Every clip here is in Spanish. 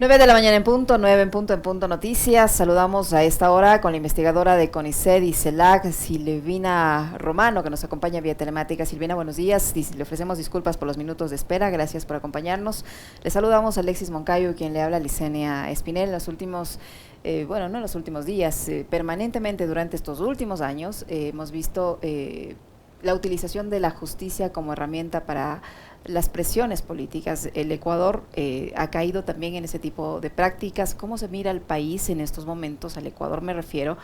9 de la mañana en punto, 9 en punto noticias. Saludamos a esta hora con la investigadora de CONICET y CELAC, Silvina Romano, que nos acompaña vía telemática. Silvina, buenos días. Le ofrecemos disculpas por los minutos de espera. Gracias por acompañarnos. Le saludamos a Alexis Moncayo, quien le habla a Licenia Espinel. Los últimos no en los últimos días, permanentemente durante estos últimos años hemos visto la utilización de la justicia como herramienta para las presiones políticas. El Ecuador ha caído también en ese tipo de prácticas. ¿Cómo se mira el país en estos momentos? Al Ecuador me refiero,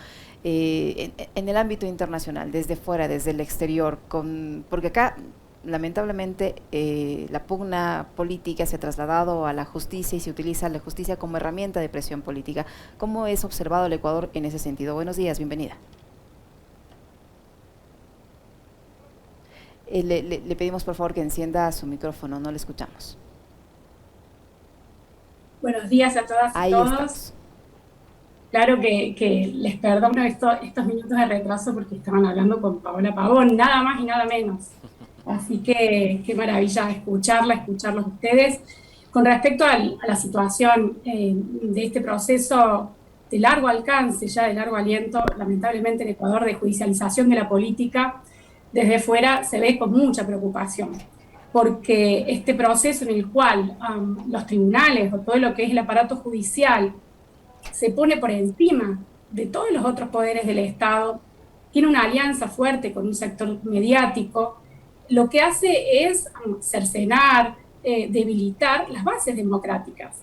en el ámbito internacional, desde fuera, desde el exterior, porque acá lamentablemente la pugna política se ha trasladado a la justicia y se utiliza la justicia como herramienta de presión política. ¿Cómo es observado el Ecuador en ese sentido? Buenos días, bienvenida. Le pedimos por favor que encienda su micrófono, no le escuchamos. Buenos días a todas y Ahí todos. estamos. Claro que les perdono estos minutos de retraso porque estaban hablando con Paola Pavón, nada más y nada menos. Así que qué maravilla escucharlos ustedes. Con respecto a la situación de este proceso de largo alcance, ya de largo aliento, lamentablemente en Ecuador, de judicialización de la política, desde fuera se ve con mucha preocupación, porque este proceso en el cual los tribunales o todo lo que es el aparato judicial se pone por encima de todos los otros poderes del Estado, tiene una alianza fuerte con un sector mediático, lo que hace es cercenar, debilitar las bases democráticas.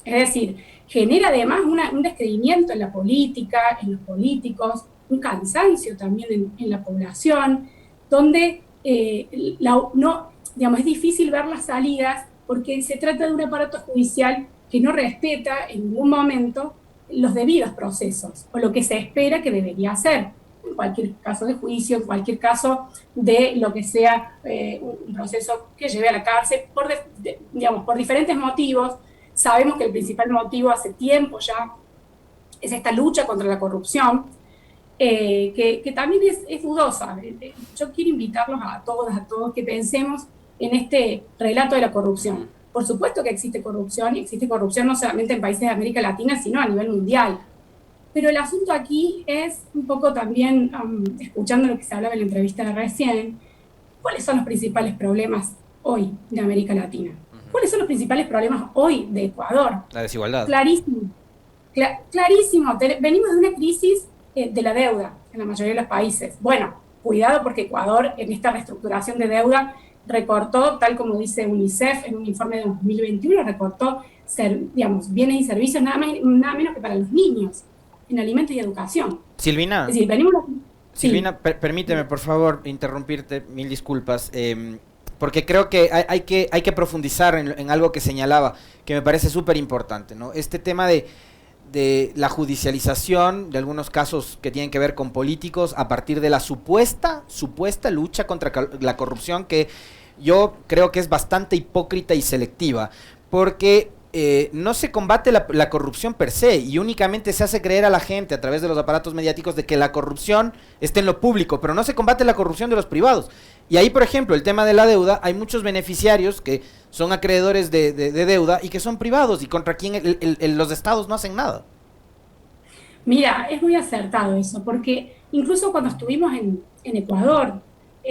Es decir, genera además un descreimiento en la política, en los políticos, un cansancio también en la población, donde es difícil ver las salidas porque se trata de un aparato judicial que no respeta en ningún momento los debidos procesos o lo que se espera que debería hacer en cualquier caso de juicio, en cualquier caso de lo que sea un proceso que lleve a la cárcel por diferentes motivos. Sabemos que el principal motivo hace tiempo ya es esta lucha contra la corrupción, que también es dudosa. Yo quiero invitarlos a todos que pensemos en este relato de la corrupción. Por supuesto que existe corrupción, y existe corrupción no solamente en países de América Latina, sino a nivel mundial. Pero el asunto aquí es un poco también, escuchando lo que se hablaba en la entrevista de recién, ¿cuáles son los principales problemas hoy de América Latina? ¿Cuáles son los principales problemas hoy de Ecuador? La desigualdad. Clarísimo. Clarísimo. Venimos de una crisis de la deuda en la mayoría de los países. Bueno, cuidado porque Ecuador en esta reestructuración de deuda recortó, tal como dice UNICEF en un informe de 2021, recortó bienes y servicios nada menos que para los niños, en alimentos y educación. Silvina, es decir, Silvina, sí. Permíteme por favor interrumpirte, mil disculpas, porque creo que hay que profundizar en algo que señalaba, que me parece súper importante, ¿no? Este tema de la judicialización de algunos casos que tienen que ver con políticos a partir de la supuesta lucha contra la corrupción, que yo creo que es bastante hipócrita y selectiva, porque no se combate la corrupción per se y únicamente se hace creer a la gente a través de los aparatos mediáticos de que la corrupción está en lo público, pero no se combate la corrupción de los privados. Y ahí, por ejemplo, el tema de la deuda, hay muchos beneficiarios que son acreedores de deuda y que son privados y contra quien los estados no hacen nada. Mira, es muy acertado eso, porque incluso cuando estuvimos en Ecuador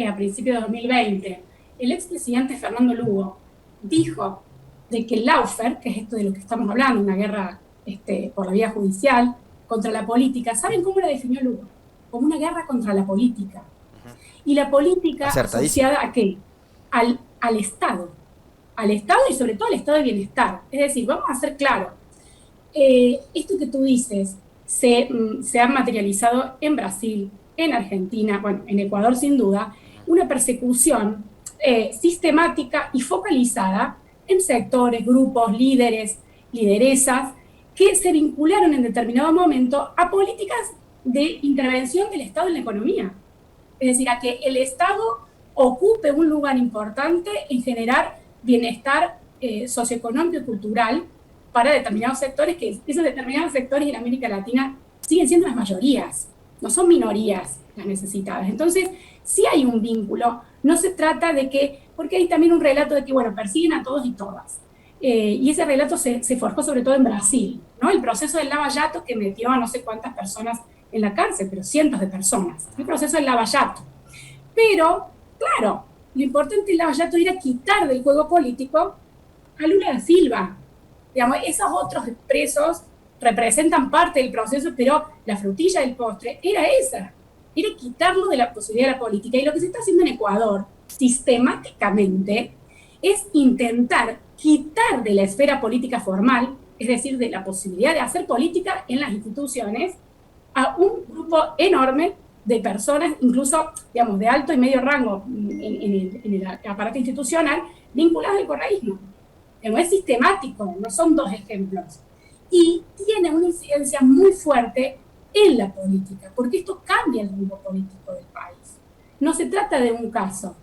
a principios de 2020, el expresidente Fernando Lugo dijo de que el lawfare, que es esto de lo que estamos hablando, una guerra por la vía judicial contra la política, ¿saben cómo la definió Lugo? Como una guerra contra la política. Y la política asociada a ¿qué? Al Estado y sobre todo al estado de bienestar. Es decir, vamos a ser claros, esto que tú dices se ha materializado en Brasil, en Argentina, bueno, en Ecuador sin duda, una persecución sistemática y focalizada en sectores, grupos, líderes, lideresas, que se vincularon en determinado momento a políticas de intervención del Estado en la economía. Es decir, a que el Estado ocupe un lugar importante en generar bienestar socioeconómico y cultural para determinados sectores, que esos determinados sectores en América Latina siguen siendo las mayorías, no son minorías las necesitadas. Entonces, sí hay un vínculo, no se trata de que, porque hay también un relato de que, bueno, persiguen a todos y todas. y ese relato se forjó sobre todo en Brasil, ¿no? El proceso del Lava Jato que metió a no sé cuántas personas en la cárcel, pero cientos de personas. El proceso del Lava Jato. Pero, claro, lo importante del Lava Jato era quitar del juego político a Lula da Silva. Digamos, esos otros presos representan parte del proceso, pero la frutilla del postre era esa, era quitarlo de la posibilidad de la política. Y lo que se está haciendo en Ecuador, sistemáticamente, es intentar quitar de la esfera política formal, es decir, de la posibilidad de hacer política en las instituciones, a un grupo enorme de personas, incluso, digamos, de alto y medio rango en el aparato institucional, vinculadas al correísmo. No es sistemático, no son dos ejemplos. Y tiene una incidencia muy fuerte en la política, porque esto cambia el rumbo político del país. No se trata de un caso.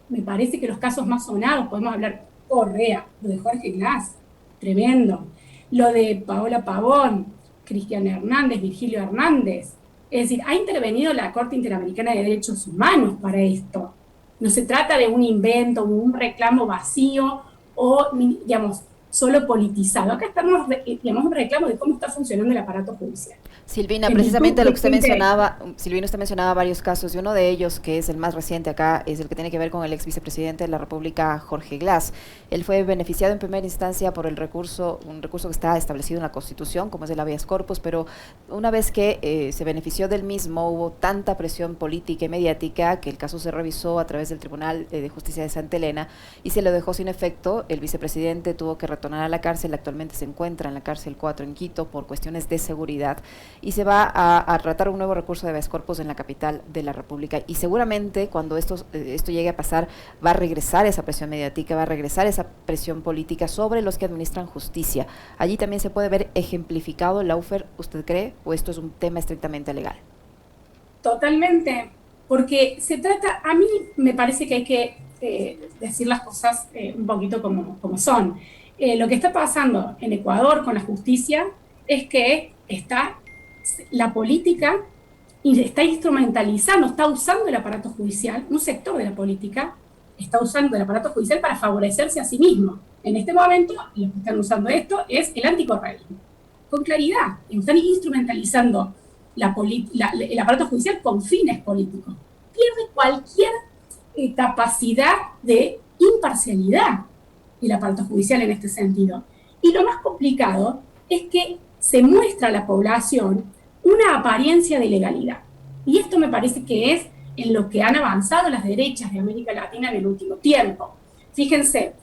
Me parece que los casos más sonados, podemos hablar Correa, lo de Jorge Glass, tremendo. Lo de Paola Pavón, Cristian Hernández, Virgilio Hernández. Es decir, ha intervenido la Corte Interamericana de Derechos Humanos para esto. No se trata de un invento, un reclamo vacío o, digamos, solo politizado. Acá estamos, digamos, un reclamo de cómo está funcionando el aparato judicial. Silvina, precisamente lo que usted mencionaba, Silvina, usted mencionaba varios casos, y uno de ellos, que es el más reciente acá, es el que tiene que ver con el ex vicepresidente de la República, Jorge Glass. Él fue beneficiado en primera instancia por el recurso, un recurso que está establecido en la Constitución, como es el habeas corpus, pero una vez que se benefició del mismo, hubo tanta presión política y mediática que el caso se revisó a través del Tribunal de Justicia de Santa Elena y se lo dejó sin efecto. El vicepresidente tuvo que retornar a la cárcel, actualmente se encuentra en la cárcel 4 en Quito por cuestiones de seguridad, y se va a tratar un nuevo recurso de habeas corpus en la capital de la República, y seguramente cuando esto llegue a pasar va a regresar esa presión mediática, va a regresar esa presión política sobre los que administran justicia. Allí también se puede ver ejemplificado el lawfare, ¿usted cree? ¿O esto es un tema estrictamente legal? Totalmente, porque se trata, a mí me parece que hay que decir las cosas un poquito como son. Lo que está pasando en Ecuador con la justicia es que la política está instrumentalizando, está usando el aparato judicial, un sector de la política está usando el aparato judicial para favorecerse a sí mismo. En este momento, los que están usando esto es el anticorreísmo. Con claridad, están instrumentalizando el aparato judicial con fines políticos. Pierde cualquier capacidad de imparcialidad el aparato judicial en este sentido. Y lo más complicado es que se muestra a la población una apariencia de legalidad. Y esto me parece que es en lo que han avanzado las derechas de América Latina en el último tiempo. Fíjense,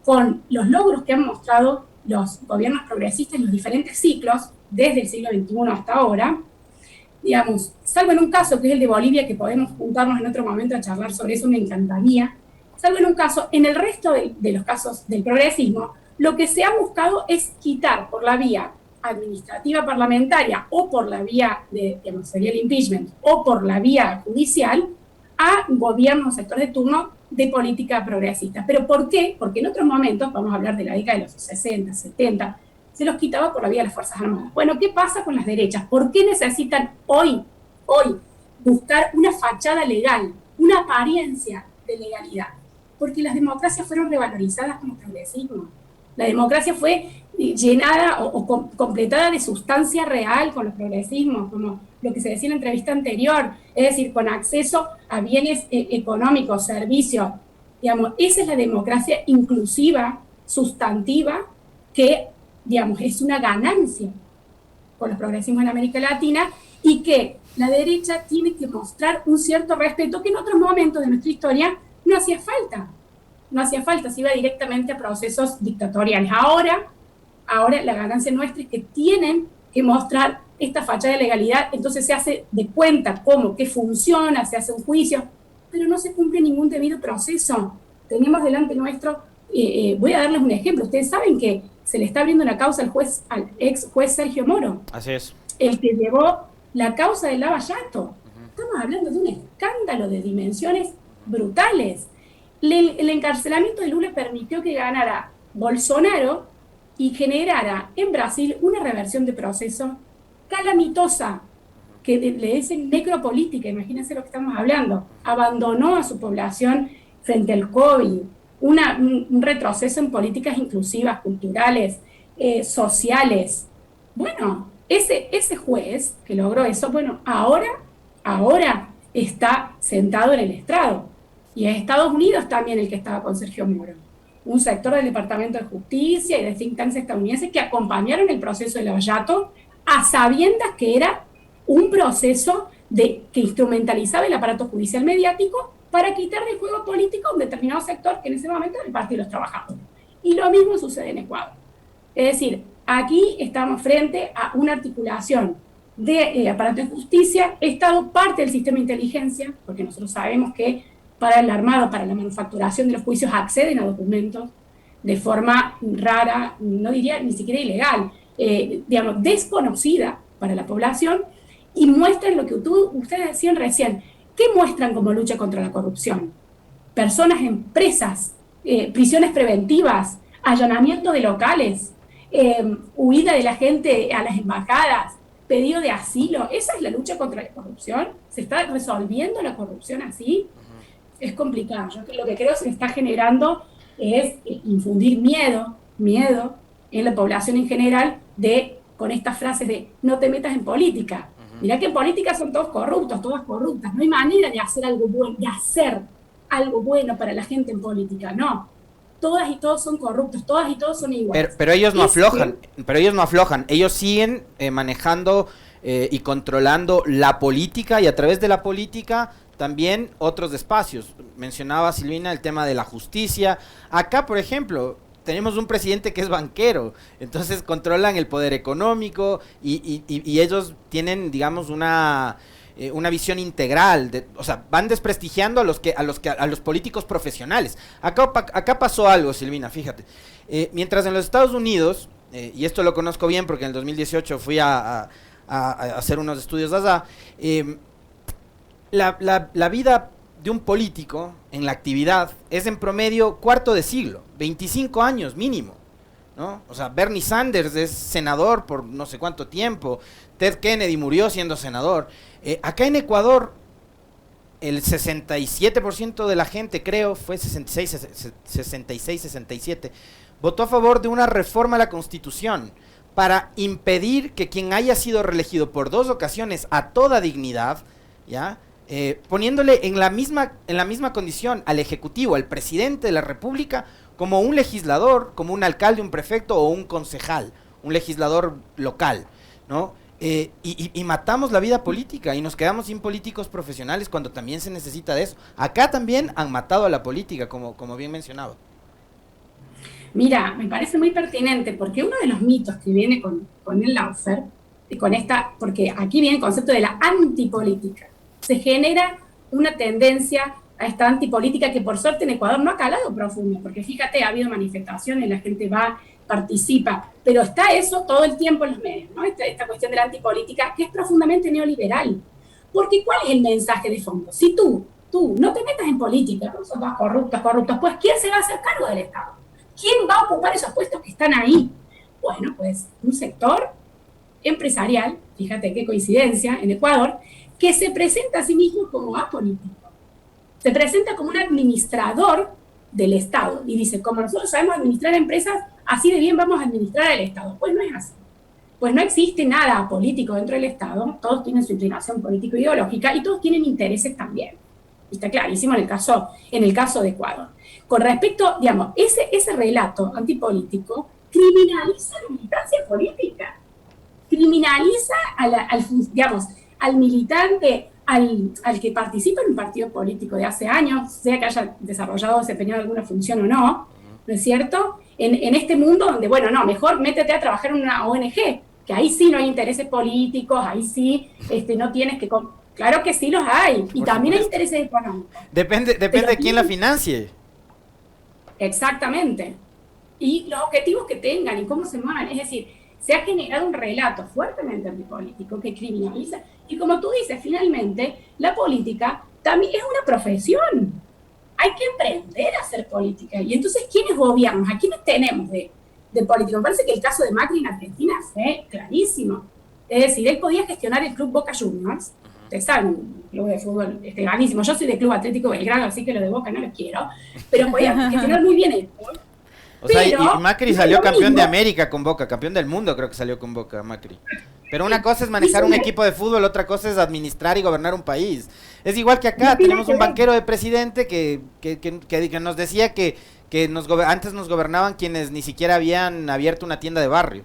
con los logros que han mostrado los gobiernos progresistas en los diferentes ciclos, desde el siglo XXI hasta ahora, digamos, salvo en un caso que es el de Bolivia, que podemos juntarnos en otro momento a charlar sobre eso, me encantaría, salvo en un caso, en el resto de los casos del progresismo, lo que se ha buscado es quitar por la vía administrativa parlamentaria o por la vía digamos, sería el impeachment, o por la vía judicial a gobiernos, sectores de turno de política progresista. ¿Pero por qué? Porque en otros momentos, vamos a hablar de la década de los 60, 70, se los quitaba por la vía de las Fuerzas Armadas. Bueno, ¿qué pasa con las derechas? ¿Por qué necesitan hoy buscar una fachada legal, una apariencia de legalidad? Porque las democracias fueron revalorizadas como progresismo. La democracia fue llenada o completada de sustancia real con los progresismos, como lo que se decía en la entrevista anterior, es decir, con acceso a bienes económicos, servicios. Digamos, esa es la democracia inclusiva, sustantiva, que, digamos, es una ganancia con los progresismos en América Latina y que la derecha tiene que mostrar un cierto respeto que en otros momentos de nuestra historia no hacía falta. No hacía falta, se iba directamente a procesos dictatoriales. Ahora la ganancia nuestra es que tienen que mostrar esta fachada de legalidad, entonces se hace de cuenta cómo, que funciona, se hace un juicio, pero no se cumple ningún debido proceso. Tenemos delante nuestro, voy a darles un ejemplo, ustedes saben que se le está abriendo una causa al ex juez Sergio Moro. Así es. El que llevó la causa del Lava Jato. Estamos hablando de un escándalo de dimensiones brutales. El encarcelamiento de Lula permitió que ganara Bolsonaro y generara en Brasil una reversión de proceso calamitosa, que le dicen necropolítica, imagínense lo que estamos hablando. Abandonó a su población frente al COVID. un retroceso en políticas inclusivas, culturales, sociales. Bueno, ese juez que logró eso, bueno, ahora está sentado en el estrado. Y es Estados Unidos también el que estaba con Sergio Moro. Un sector del Departamento de Justicia y de think tanks estadounidenses que acompañaron el proceso de Lavallato a sabiendas que era un proceso que instrumentalizaba el aparato judicial mediático para quitar del juego político a un determinado sector que en ese momento era el Partido de los Trabajadores. Y lo mismo sucede en Ecuador. Es decir, aquí estamos frente a una articulación de aparato de justicia, Estado, parte del sistema de inteligencia, porque nosotros sabemos que para el armado, para la manufacturación de los juicios, acceden a documentos de forma rara, no diría ni siquiera ilegal, digamos, desconocida para la población, y muestran lo que ustedes decían recién. ¿Qué muestran como lucha contra la corrupción? Personas en presas, prisiones preventivas, allanamiento de locales, huida de la gente a las embajadas, pedido de asilo. ¿Esa es la lucha contra la corrupción? ¿Se está resolviendo la corrupción así? Es complicado. Yo lo que creo que se está generando es infundir miedo en la población en general con estas frases de no te metas en política. Mirá que en política son todos corruptos, todas corruptas. No hay manera de hacer algo bueno para la gente en política, no. Todas y todos son corruptos, todas y todos son iguales. Pero ellos no aflojan, ellos siguen manejando y controlando la política, y a través de la política también otros espacios. Mencionaba Silvina el tema de la justicia. Acá, por ejemplo, tenemos un presidente que es banquero, entonces controlan el poder económico y ellos tienen, digamos, una visión integral, o sea, van desprestigiando a los políticos profesionales. Acá pasó algo, Silvina, fíjate. Mientras en los Estados Unidos, y esto lo conozco bien porque en el 2018 fui a hacer unos estudios allá, la vida de un político en la actividad es en promedio cuarto de siglo, 25 años mínimo, ¿no? O sea, Bernie Sanders es senador por no sé cuánto tiempo, Ted Kennedy murió siendo senador. Acá en Ecuador, el 67% de la gente, creo, fue 67, votó a favor de una reforma a la Constitución para impedir que quien haya sido reelegido por 2 ocasiones a toda dignidad, ¿ya?, poniéndole en la misma condición al Ejecutivo, al presidente de la República, como un legislador, como un alcalde, un prefecto o un concejal, un legislador local, ¿no? Y matamos la vida política y nos quedamos sin políticos profesionales cuando también se necesita de eso. Acá también han matado a la política, como bien mencionaba. Mira, me parece muy pertinente, porque uno de los mitos que viene con el Lawfare, porque aquí viene el concepto de la antipolítica. Se genera una tendencia a esta antipolítica que por suerte en Ecuador no ha calado profundo, porque fíjate, ha habido manifestaciones, la gente va, participa, pero está eso todo el tiempo en los medios, ¿no? Esta cuestión de la antipolítica que es profundamente neoliberal. Porque ¿cuál es el mensaje de fondo? Si tú no te metas en política, no son todos corruptos, pues ¿quién se va a hacer cargo del Estado? ¿Quién va a ocupar esos puestos que están ahí? Bueno, pues un sector empresarial, fíjate qué coincidencia, en Ecuador, que se presenta a sí mismo como apolítico. Se presenta como un administrador del Estado y dice, como nosotros sabemos administrar empresas, así de bien vamos a administrar el Estado. Pues no es así. Pues no existe nada político dentro del Estado, todos tienen su inclinación político-ideológica y todos tienen intereses también. Está clarísimo en el caso de Ecuador. Con respecto, digamos, ese relato antipolítico criminaliza la militancia política, criminaliza al militante, al que participa en un partido político de hace años, sea que haya desarrollado o desempeñado alguna función o no, ¿no es cierto? En este mundo donde, bueno, no, mejor métete a trabajar en una ONG, que ahí sí no hay intereses políticos, ahí sí no tienes que... Claro que sí los hay, y también hay intereses económicos. Depende de quién la financie. Exactamente. Y los objetivos que tengan y cómo se muevan, es decir, se ha generado un relato fuertemente antipolítico que criminaliza. Y como tú dices, finalmente, la política también es una profesión. Hay que aprender a hacer política. Y entonces, ¿quiénes gobiernan? ¿A quiénes tenemos de política? Me parece que el caso de Macri en Argentina fue clarísimo. Es decir, él podía gestionar el club Boca Juniors ustedes saben, un club de fútbol grandísimo. Yo soy de Club Atlético Belgrano, así que lo de Boca no lo quiero, pero podía gestionar muy bien esto. O sea, y Macri salió campeón de América con Boca, campeón del mundo creo que salió con Boca, Macri. Pero una cosa es manejar un equipo de fútbol, otra cosa es administrar y gobernar un país. Es igual que acá, tenemos un banquero de presidente que nos decía que antes nos gobernaban quienes ni siquiera habían abierto una tienda de barrio.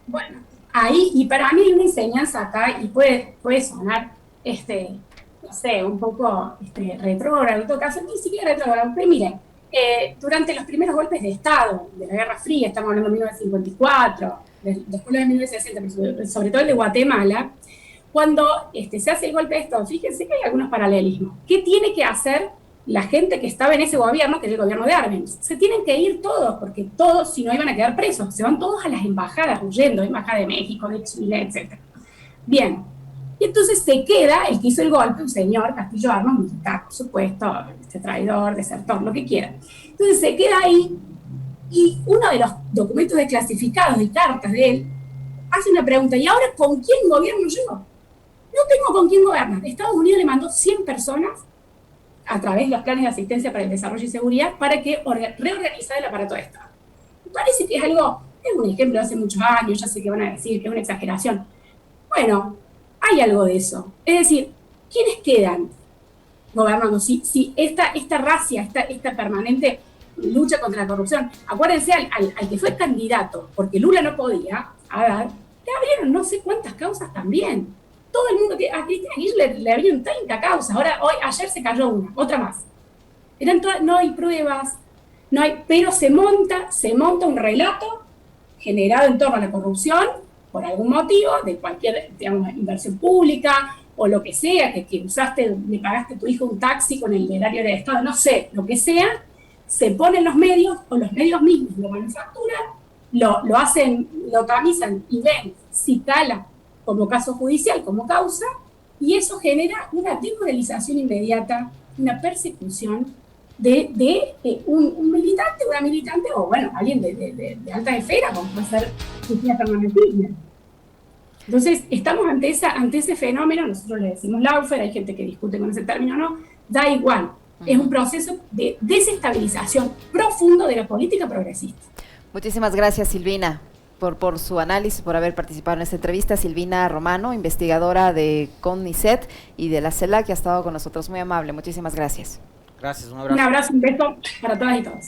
Bueno, ahí, y para mí hay una enseñanza acá, y puede sonar, no sé, un poco retrógrado, en todo caso, ni siquiera retrógrado, pero miren, durante los primeros golpes de Estado de la Guerra Fría, estamos hablando de 1954, después de 1960, pero sobre todo el de Guatemala, cuando se hace el golpe de Estado, fíjense que hay algunos paralelismos. ¿Qué tiene que hacer la gente que estaba en ese gobierno, que es el gobierno de Arbenz? Se tienen que ir todos, porque todos, si no, iban a quedar presos. Se van todos a las embajadas, huyendo, embajada de México, de Chile, etc. Bien. Y entonces se queda el que hizo el golpe, un señor, Castillo Armas, militar, por supuesto, traidor, desertor, lo que quiera. Entonces se queda ahí, y uno de los documentos desclasificados de cartas de él hace una pregunta: ¿y ahora con quién gobierno yo? No tengo con quién gobernar. Estados Unidos le mandó 100 personas a través de los planes de asistencia para el desarrollo y seguridad para que reorganizara el aparato de Estado. Me parece que es un ejemplo de hace muchos años, ya sé que van a decir que es una exageración. Bueno, hay algo de eso. Es decir, ¿quiénes quedan gobernando? Si esta racia, esta permanente lucha contra la corrupción, acuérdense al que fue candidato, porque Lula no podía, le abrieron no sé cuántas causas también. Todo el mundo, a Cristina Kirchner le abrieron 30 causas, ayer se cayó otra más. No hay pruebas, pero se monta un relato generado en torno a la corrupción, por algún motivo, de cualquier, digamos, inversión pública, o lo que sea, que le pagaste a tu hijo un taxi con el erario del Estado, no sé, lo que sea, se pone en los medios, o los medios mismos lo manufacturan, lo hacen, lo tamizan y ven si cala como caso judicial, como causa, y eso genera una desmoralización inmediata, una persecución de un militante, una militante, o bueno, alguien de alta esfera, como puede ser Cristina Fernández de Kirchner. Entonces, estamos ante ese fenómeno, nosotros le decimos lawfare, hay gente que discute con ese término o no, da igual. Es un proceso de desestabilización profundo de la política progresista. Muchísimas gracias, Silvina, por su análisis, por haber participado en esta entrevista. Silvina Romano, investigadora de CONICET y de la CELAC, que ha estado con nosotros, muy amable. Muchísimas gracias. Gracias, un abrazo. Un abrazo, un beso para todas y todos.